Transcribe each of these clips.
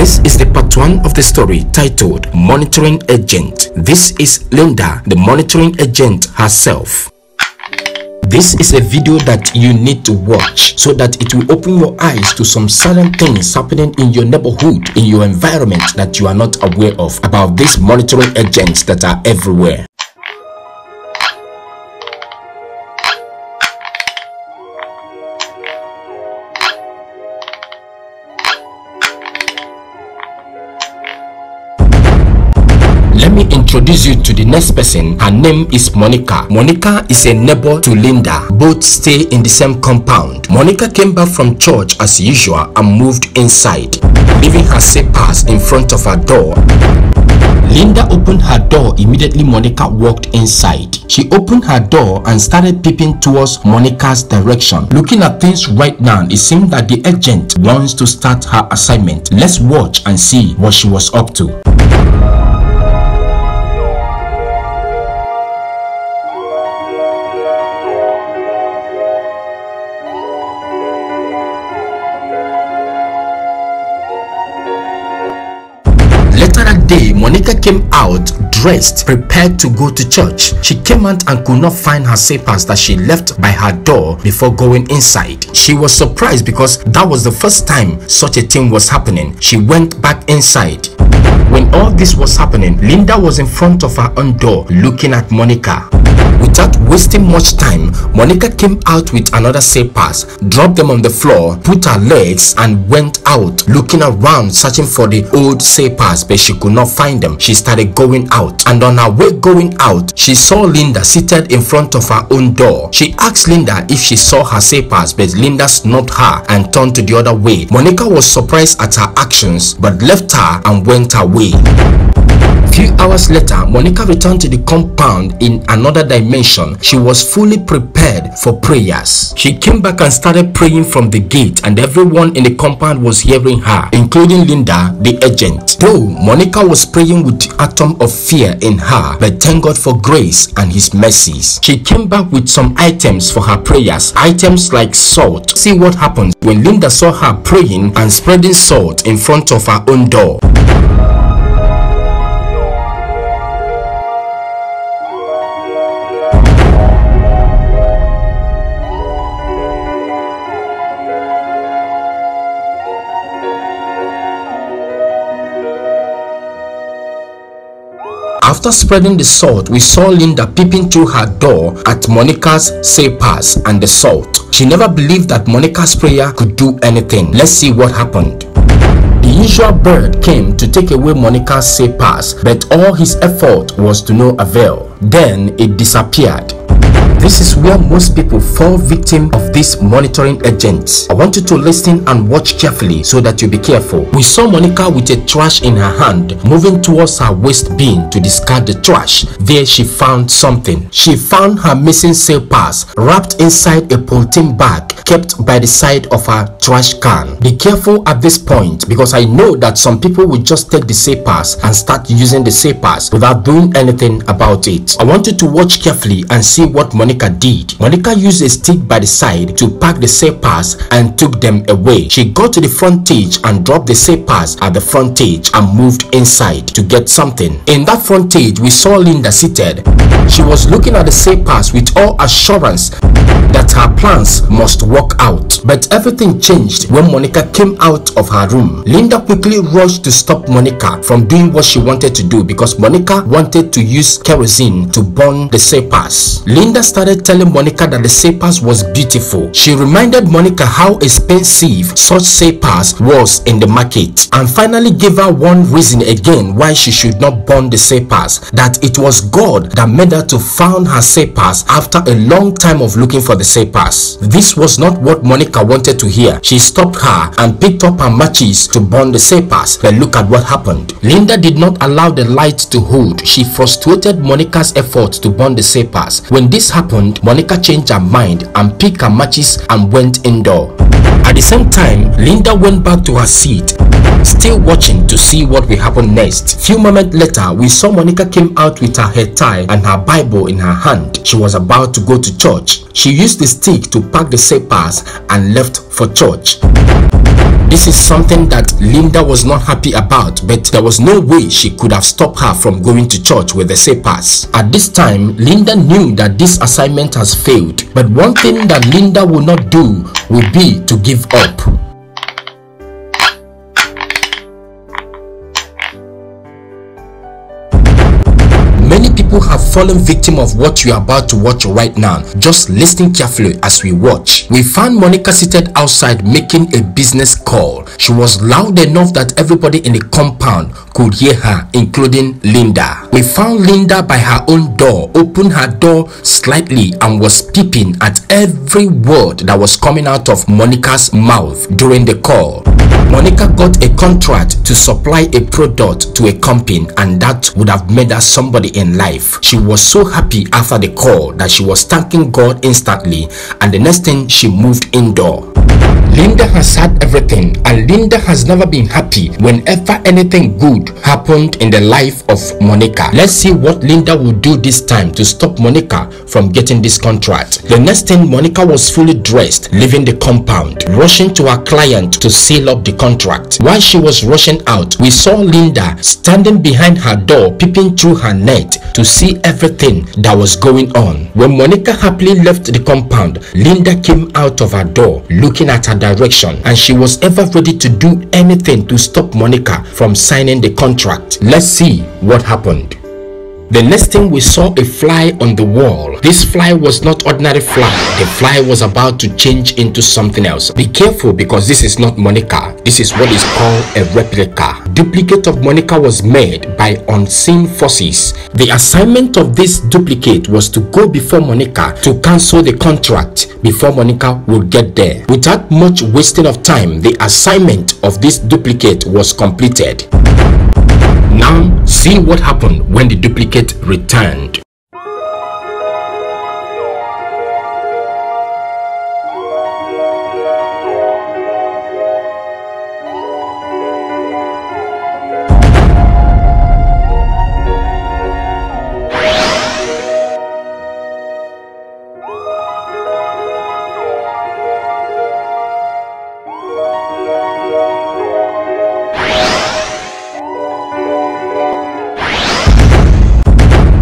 This is the part 1 of the story titled Monitoring Agent. This is Linda, the monitoring agent herself. This is a video that you need to watch so that it will open your eyes to some certain things happening in your neighborhood, in your environment that you are not aware of, about these monitoring agents that are everywhere. Let me introduce you to the next person. Her name is Monica. Monica is a neighbor to Linda. Both stay in the same compound. Monica came back from church as usual and moved inside, leaving her slippers in front of her door. Linda opened her door. Immediately Monica walked inside. She opened her door and started peeping towards Monica's direction. Looking at things right now, it seemed that the agent wants to start her assignment. Let's watch and see what she was up to. Later that day, Monica came out dressed, prepared to go to church. She came out and could not find her slippers that she left by her door before going inside. She was surprised because that was the first time such a thing was happening. She went back inside. When all this was happening, Linda was in front of her own door looking at Monica. Without wasting much time, Monica came out with another slippers, dropped them on the floor, put her legs and went out, looking around searching for the old slippers, but she could not find them. She started going out, and on her way going out, she saw Linda seated in front of her own door. She asked Linda if she saw her slippers, but Linda snapped her and turned to the other way. Monica was surprised at her actions but left her and went away. Few hours later, Monica returned to the compound in another dimension. She was fully prepared for prayers. She came back and started praying from the gate, and everyone in the compound was hearing her, including Linda, the agent. Though Monica was praying with the atom of fear in her, but thank God for grace and his mercies. She came back with some items for her prayers, items like salt. See what happened when Linda saw her praying and spreading salt in front of her own door. After spreading the salt, we saw Linda peeping through her door at Monica's slippers and the salt. She never believed that Monica's prayer could do anything. Let's see what happened. The usual bird came to take away Monica's slippers, but all his effort was to no avail. Then it disappeared. This is where most people fall victim of these monitoring agents. I want you to listen and watch carefully so that you be careful. We saw Monica with a trash in her hand, moving towards her waste bin to discard the trash. There she found something. She found her missing slippers wrapped inside a polythene bag kept by the side of her trash can. Be careful at this point, because I know that some people will just take the slippers and start using the slippers without doing anything about it. I want you to watch carefully and see what Monica did. Monica used a stick by the side to pack the slippers and took them away. She got to the frontage and dropped the slippers at the frontage and moved inside to get something. In that frontage, we saw Linda seated. She was looking at the slippers with all assurance that her plans must work out. But everything changed when Monica came out of her room. Linda quickly rushed to stop Monica from doing what she wanted to do, because Monica wanted to use kerosene to burn the slippers. Linda started telling Monica that the slippers was beautiful. She reminded Monica how expensive such slippers was in the market, and finally gave her one reason again why she should not burn the slippers, that it was God that made her to find her slippers after a long time of looking for the slippers. This was not what Monica wanted to hear. She stopped her and picked up her matches to burn the slippers. But look at what happened. Linda did not allow the light to hold. She frustrated Monica's efforts to burn the slippers. When this happened, Monica changed her mind and picked her matches and went indoor. At the same time, Linda went back to her seat, still watching to see what will happen next. Few moments later, we saw Monica came out with her hair tie and her Bible in her hand. She was about to go to church. She used the stick to pack the slippers and left for church. This is something that Linda was not happy about, but there was no way she could have stopped her from going to church with the Sayers. At this time, Linda knew that this assignment has failed, but one thing that Linda would not do would be to give up. Many people have fallen victim of what you are about to watch right now. Just listen carefully as we watch. We found Monica seated outside making a business call. She was loud enough that everybody in the compound could hear her, including Linda. We found Linda by her own door, opened her door slightly and was peeping at every word that was coming out of Monica's mouth during the call. Monica got a contract to supply a product to a company, and that would have made her somebody in life. She was so happy after the call that she was thanking God instantly, and the next thing she moved indoor. Linda has had everything, and Linda has never been happy whenever anything good happened in the life of Monica. Let's see what Linda will do this time to stop Monica from getting this contract. The next thing, Monica was fully dressed, leaving the compound, rushing to her client to seal up the contract. While she was rushing out, we saw Linda standing behind her door, peeping through her net to see everything that was going on. When Monica happily left the compound, Linda came out of her door looking at her direction, and she was ever ready to do anything to stop Monica from signing the contract. Let's see what happened. The next thing, we saw a fly on the wall. This fly was not ordinary fly. The fly was about to change into something else. Be careful, because this is not Monica. This is what is called a replica. Duplicate of Monica was made by unseen forces. The assignment of this duplicate was to go before Monica to cancel the contract before Monica would get there. Without much wasting of time, the assignment of this duplicate was completed. Now, see what happened when the duplicate returned.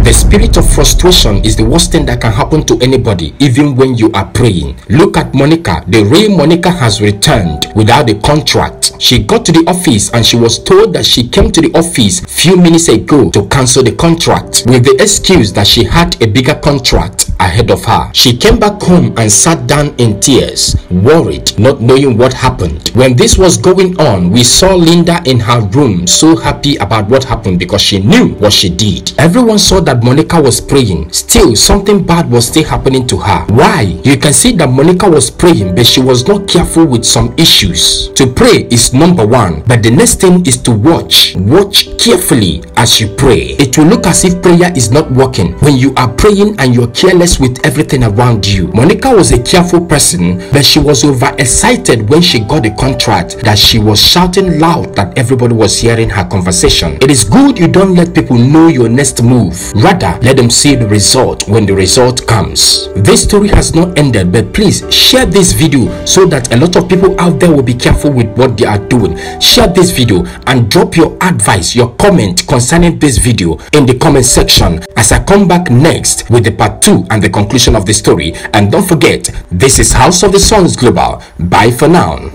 The spirit of frustration is the worst thing that can happen to anybody, even when you are praying. Look at Monica. The real Monica has returned without a contract. She got to the office and she was told that she came to the office few minutes ago to cancel the contract with the excuse that she had a bigger contract ahead of her. She came back home and sat down in tears, worried, not knowing what happened. When this was going on, we saw Linda in her room so happy about what happened because she knew what she did. Everyone saw that Monica was praying. Still, something bad was still happening to her. Why? You can see that Monica was praying, but she was not careful with some issues. To pray is number one, but the next thing is to watch. Watch carefully as you pray. It will look as if prayer is not working when you are praying and you're careless with everything around you. Monica was a careful person, but she was overexcited when she got the contract that she was shouting loud that everybody was hearing her conversation. It is good you don't let people know your next move. Rather, let them see the result when the result comes. This story has not ended, but please share this video so that a lot of people out there will be careful with what they are doing. Share this video and drop your advice, your comment concerning this video in the comment section as I come back next with the part 2 and the conclusion of the story. And don't forget, this is House of the Sons Global. Bye for now.